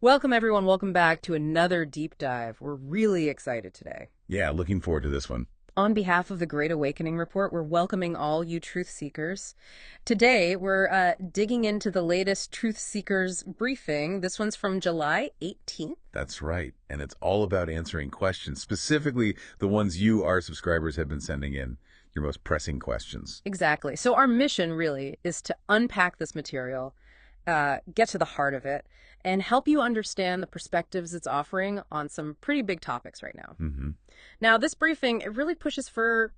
Welcome, everyone. Welcome back to another deep dive. We're really excited today. Yeah, looking forward to this one. On behalf of the Great Awakening Report, we're welcoming all you truth seekers. Today, we're digging into the latest Truth Seekers briefing. This one's from July 18th. That's right. And it's all about answering questions, specifically the ones you, our subscribers, have been sending in, your most pressing questions. Exactly. So our mission really is to unpack this material, get to the heart of it, and help you understand the perspectives it's offering on some pretty big topics right now. Mm-hmm. Now, this briefing, it really pushes for,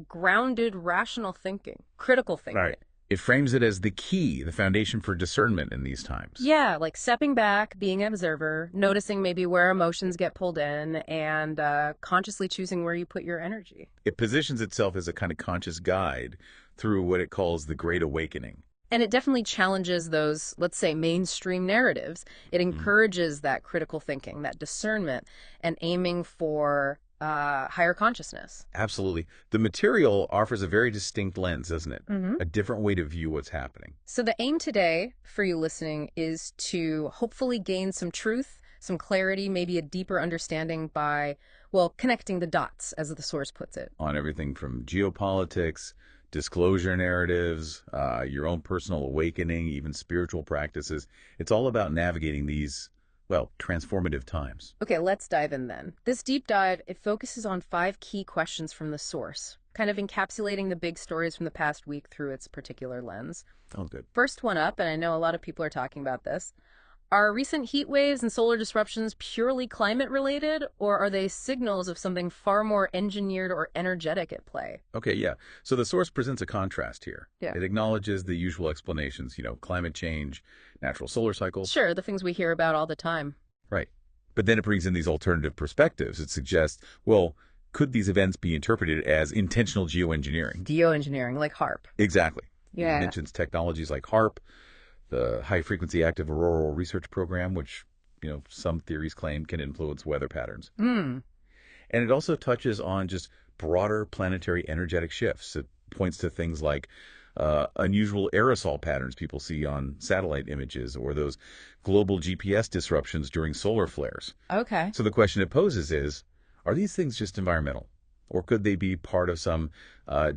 grounded, rational thinking, critical thinking. Right. It frames it as the key, the foundation for discernment in these times. Yeah, like stepping back, being an observer, noticing maybe where emotions get pulled in, and consciously choosing where you put your energy. It positions itself as a kind of conscious guide through what it calls the Great Awakening. And it definitely challenges those, let's say, mainstream narratives. It encourages that critical thinking, that discernment, and aiming for higher consciousness. Absolutely. The material offers a very distinct lens, doesn't it? Mm-hmm. A different way to view what's happening. So the aim today for you listening is to hopefully gain some truth, some clarity, maybe a deeper understanding by, well, connecting the dots, as the source puts it. On everything from geopolitics, disclosure narratives, your own personal awakening, even spiritual practices. It's all about navigating these, well, transformative times. Okay, let's dive in then. This deep dive, it focuses on 5 key questions from the source, kind of encapsulating the big stories from the past week through its particular lens. Oh, good. First one up, and I know a lot of people are talking about this. Are recent heat waves and solar disruptions purely climate related, or are they signals of something far more engineered or energetic at play? Okay, yeah. So the source presents a contrast here. Yeah. It acknowledges the usual explanations, climate change, natural solar cycles. Sure, the things we hear about all the time. Right. But then it brings in these alternative perspectives. It suggests, well, could these events be interpreted as intentional geoengineering? Geoengineering, like HARP. Exactly. Yeah. It mentions technologies like HARP, the High-Frequency Active Auroral Research Program, which, some theories claim can influence weather patterns. Hmm. And it also touches on just broader planetary energetic shifts. It points to things like unusual aerosol patterns people see on satellite images or those global GPS disruptions during solar flares. Okay. So the question it poses is, are these things just environmental? Or could they be part of some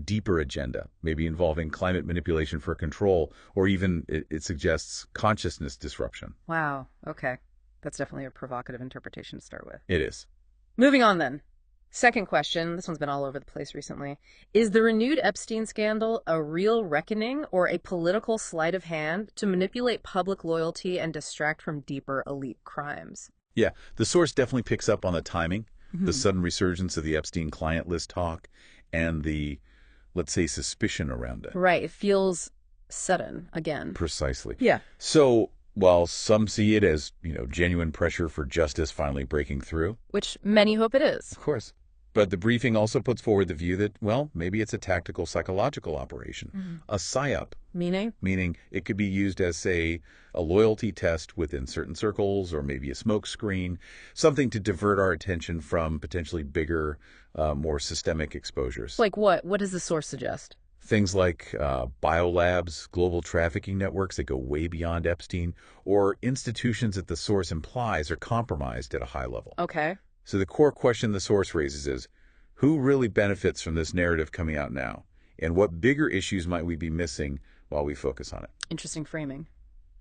deeper agenda, maybe involving climate manipulation for control, or even, it suggests, consciousness disruption? Wow. Okay. That's definitely a provocative interpretation to start with. It is. Moving on then. Second question, this one's been all over the place recently. Is the renewed Epstein scandal a real reckoning or a political sleight of hand to manipulate public loyalty and distract from deeper elite crimes? Yeah, the source definitely picks up on the timing, the sudden resurgence of the Epstein client list talk, and the, let's say, suspicion around it. Right. It feels sudden again. Precisely. Yeah. So while some see it as, genuine pressure for justice finally breaking through, Which many hope it is. of course. But the briefing also puts forward the view that, well, maybe it's a tactical psychological operation, a psyop, Meaning? meaning it could be used as, say, a loyalty test within certain circles or maybe a smoke screen, something to divert our attention from potentially bigger, more systemic exposures. Like what? What does the source suggest? Things like biolabs, global trafficking networks that go way beyond Epstein, or institutions that the source implies are compromised at a high level. Okay. So the core question the source raises is, who really benefits from this narrative coming out now? And what bigger issues might we be missing while we focus on it? Interesting framing.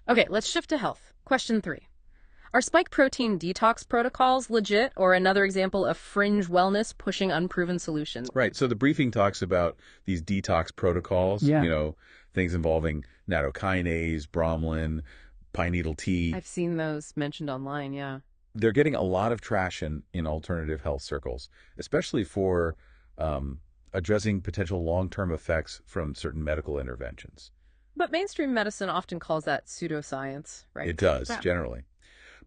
Okay, let's shift to health. Question 3. Are spike protein detox protocols legit or another example of fringe wellness pushing unproven solutions? Right. So the briefing talks about these detox protocols, Yeah. Things involving nattokinase, bromelain, pine needle tea. I've seen those mentioned online, yeah. They're getting a lot of traction in alternative health circles, especially for addressing potential long-term effects from certain medical interventions. But mainstream medicine often calls that pseudoscience, right? It does, Yeah. generally.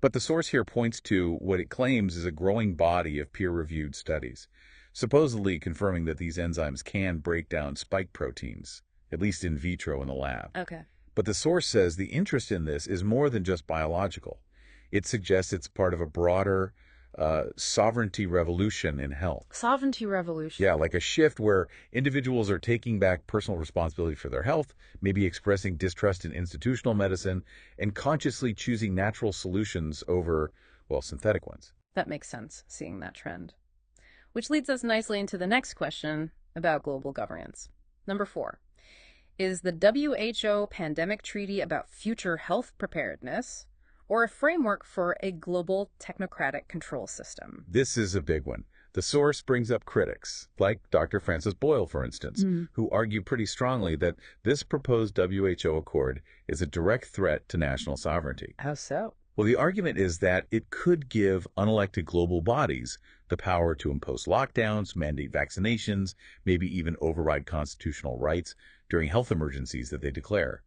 But the source here points to what it claims is a growing body of peer-reviewed studies, supposedly confirming that these enzymes can break down spike proteins, at least in vitro in the lab. Okay. But the source says the interest in this is more than just biological. It suggests it's part of a broader sovereignty revolution in health. Sovereignty revolution. Yeah, like a shift where individuals are taking back personal responsibility for their health, maybe expressing distrust in institutional medicine, and consciously choosing natural solutions over, well, synthetic ones. That makes sense, seeing that trend. Which leads us nicely into the next question about global governance. Number 4. Is the WHO pandemic treaty about future health preparedness or a framework for a global technocratic control system? This is a big one. The source brings up critics, like Dr. Francis Boyle, for instance, who argue pretty strongly that this proposed WHO accord is a direct threat to national sovereignty. How so? Well, the argument is that it could give unelected global bodies the power to impose lockdowns, mandate vaccinations, maybe even override constitutional rights during health emergencies that they declare.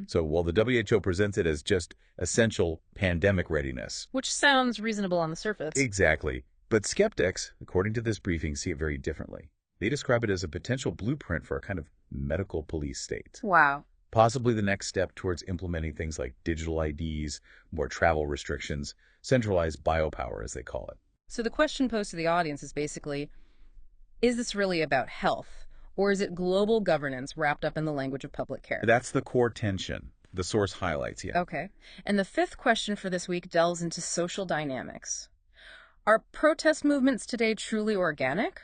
So while the WHO presents it as just essential pandemic readiness. Which sounds reasonable on the surface. Exactly. But skeptics, according to this briefing, see it very differently. They describe it as a potential blueprint for a kind of medical police state. Wow. Possibly the next step towards implementing things like digital IDs, more travel restrictions, centralized biopower, as they call it. So the question posed to the audience is basically, is this really about health, or is it global governance wrapped up in the language of public care? That's the core tension the source highlights, yeah. Okay. And the 5th question for this week delves into social dynamics. Are protest movements today truly organic?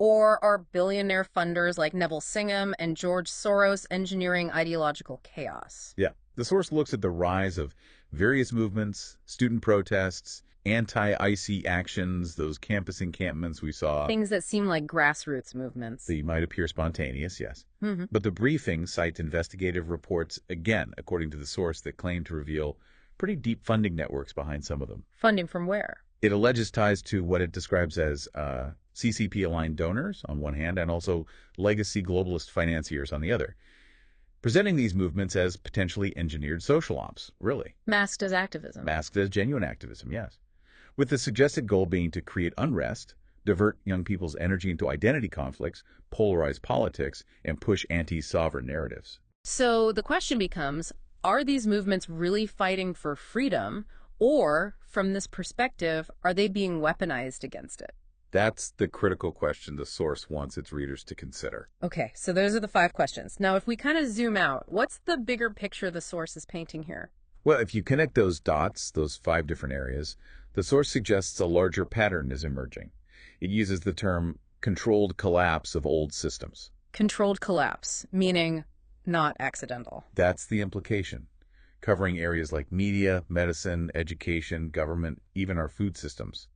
Or are billionaire funders like Neville Singham and George Soros engineering ideological chaos? Yeah. The source looks at the rise of various movements, student protests, anti-IC actions, those campus encampments we saw. Things that seem like grassroots movements. They might appear spontaneous, yes. But the briefing cites investigative reports, again, according to the source, that claim to reveal pretty deep funding networks behind some of them. Funding from where? It alleges ties to what it describes as CCP-aligned donors on one hand, and also legacy globalist financiers on the other, presenting these movements as potentially engineered social ops, really. Masked as activism. Masked as genuine activism, yes. With the suggested goal being to create unrest, divert young people's energy into identity conflicts, polarize politics, and push anti-sovereign narratives. So the question becomes, are these movements really fighting for freedom, or, from this perspective, are they being weaponized against it? That's the critical question the source wants its readers to consider. Okay, so those are the 5 questions. Now, if we kind of zoom out, what's the bigger picture the source is painting here? Well, if you connect those dots, those 5 different areas, the source suggests a larger pattern is emerging. It uses the term controlled collapse of old systems. Controlled collapse, meaning not accidental. That's the implication, covering areas like media, medicine, education, government, even our food systems.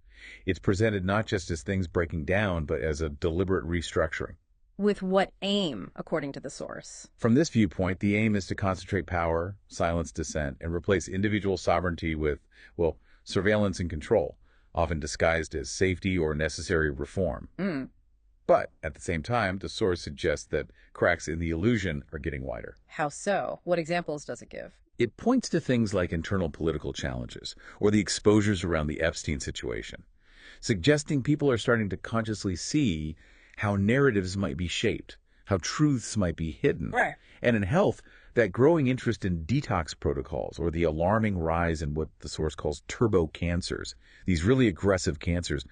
It's presented not just as things breaking down, but as a deliberate restructuring. With what aim, according to the source? From this viewpoint, the aim is to concentrate power, silence dissent, and replace individual sovereignty with, well, surveillance and control, often disguised as safety or necessary reform. But at the same time, the source suggests that cracks in the illusion are getting wider. How so? What examples does it give? It points to things like internal political challenges or the exposures around the Epstein situation, suggesting people are starting to consciously see how narratives might be shaped, how truths might be hidden. Right. And in health, that growing interest in detox protocols or the alarming rise in what the source calls turbo cancers, these really aggressive cancers,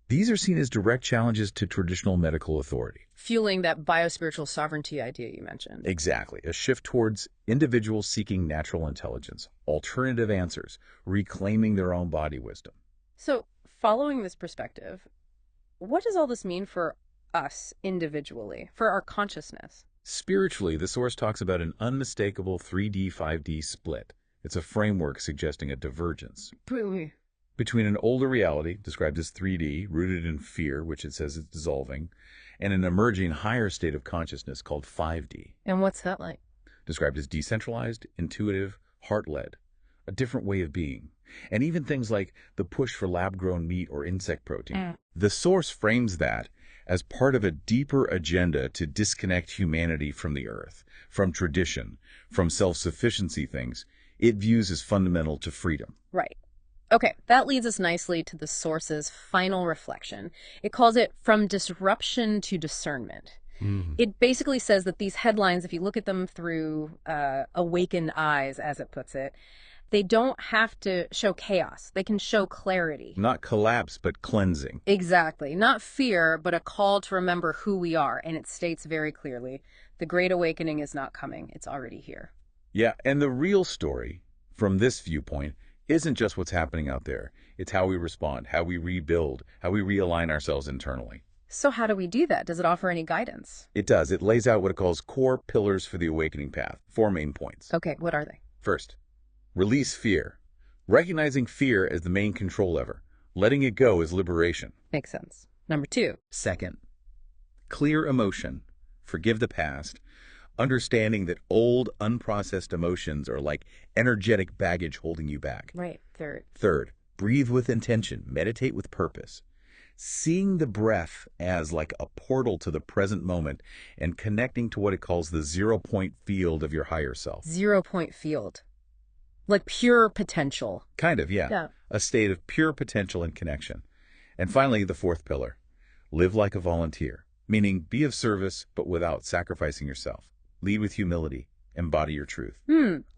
these are seen as direct challenges to traditional medical authority. Fueling that biospiritual sovereignty idea you mentioned. Exactly. A shift towards individuals seeking natural intelligence, alternative answers, reclaiming their own body wisdom. So, following this perspective, what does all this mean for us individually, for our consciousness? Spiritually, the source talks about an unmistakable 3D, 5D split. It's a framework suggesting a divergence between an older reality, described as 3D, rooted in fear, which it says is dissolving, and an emerging higher state of consciousness called 5D. And what's that like? Described as decentralized, intuitive, heart-led, a different way of being. And even things like the push for lab-grown meat or insect protein. The source frames that as part of a deeper agenda to disconnect humanity from the earth, from tradition, from self-sufficiency things it views as fundamental to freedom. Right. Okay, that leads us nicely to the source's final reflection. It calls it From Disruption to Discernment. It basically says that these headlines, if you look at them through awakened eyes, as it puts it, They don't have to show chaos. They can show clarity. Not collapse, but cleansing. Exactly. Not fear, but a call to remember who we are. And it states very clearly, the Great Awakening is not coming. It's already here. Yeah, and the real story, from this viewpoint, isn't just what's happening out there. It's how we respond, how we rebuild, how we realign ourselves internally. So how do we do that? Does it offer any guidance? It does. It lays out what it calls core pillars for the awakening path. 4 main points. Okay, what are they? First, release fear. Recognizing fear as the main control lever. Letting it go is liberation. Makes sense. Number 2. Second, clear emotion. Forgive the past. Understanding that old, unprocessed emotions are like energetic baggage holding you back. Right. Third. Third, breathe with intention. Meditate with purpose. Seeing the breath as like a portal to the present moment and connecting to what it calls the 0-point field of your higher self. 0-point field. Like pure potential. Kind of, yeah. Yeah. A state of pure potential and connection. And finally, the 4th pillar, live like a volunteer, meaning be of service but without sacrificing yourself. Lead with humility. Embody your truth.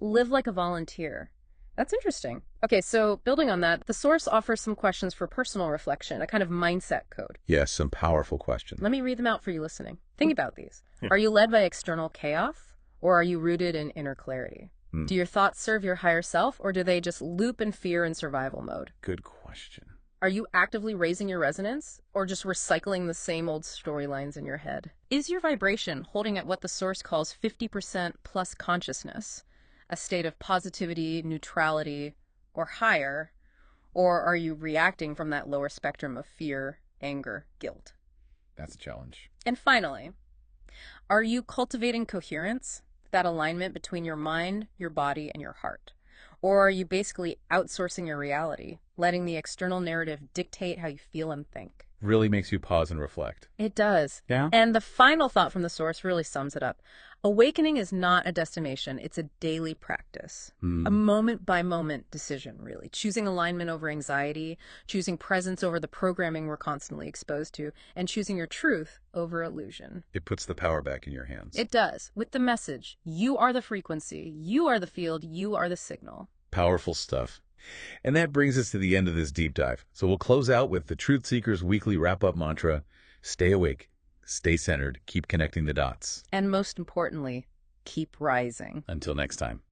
Live like a volunteer. That's interesting. Okay, so building on that, the source offers some questions for personal reflection, a kind of mindset code. Yes, some powerful questions. Let me read them out for you listening. Think about these. Yeah. Are you led by external chaos, or are you rooted in inner clarity? Do your thoughts serve your higher self, or do they just loop in fear and survival mode? Good question. Are you actively raising your resonance, or just recycling the same old storylines in your head? Is your vibration holding at what the source calls 50% plus consciousness, a state of positivity, neutrality, or higher, or are you reacting from that lower spectrum of fear, anger, guilt? That's a challenge. And finally, are you cultivating coherence, that alignment between your mind, your body, and your heart? Or are you basically outsourcing your reality, letting the external narrative dictate how you feel and think? Really makes you pause and reflect. It does. Yeah? And the final thought from the source really sums it up. Awakening is not a destination. It's a daily practice. A moment-by-moment decision, really. Choosing alignment over anxiety, choosing presence over the programming we're constantly exposed to, and choosing your truth over illusion. It puts the power back in your hands. It does, with the message, you are the frequency, you are the field, you are the signal. Powerful stuff. And that brings us to the end of this deep dive. So we'll close out with the Truth Seeker's weekly wrap-up mantra: stay awake, stay centered, keep connecting the dots. And most importantly, keep rising. Until next time.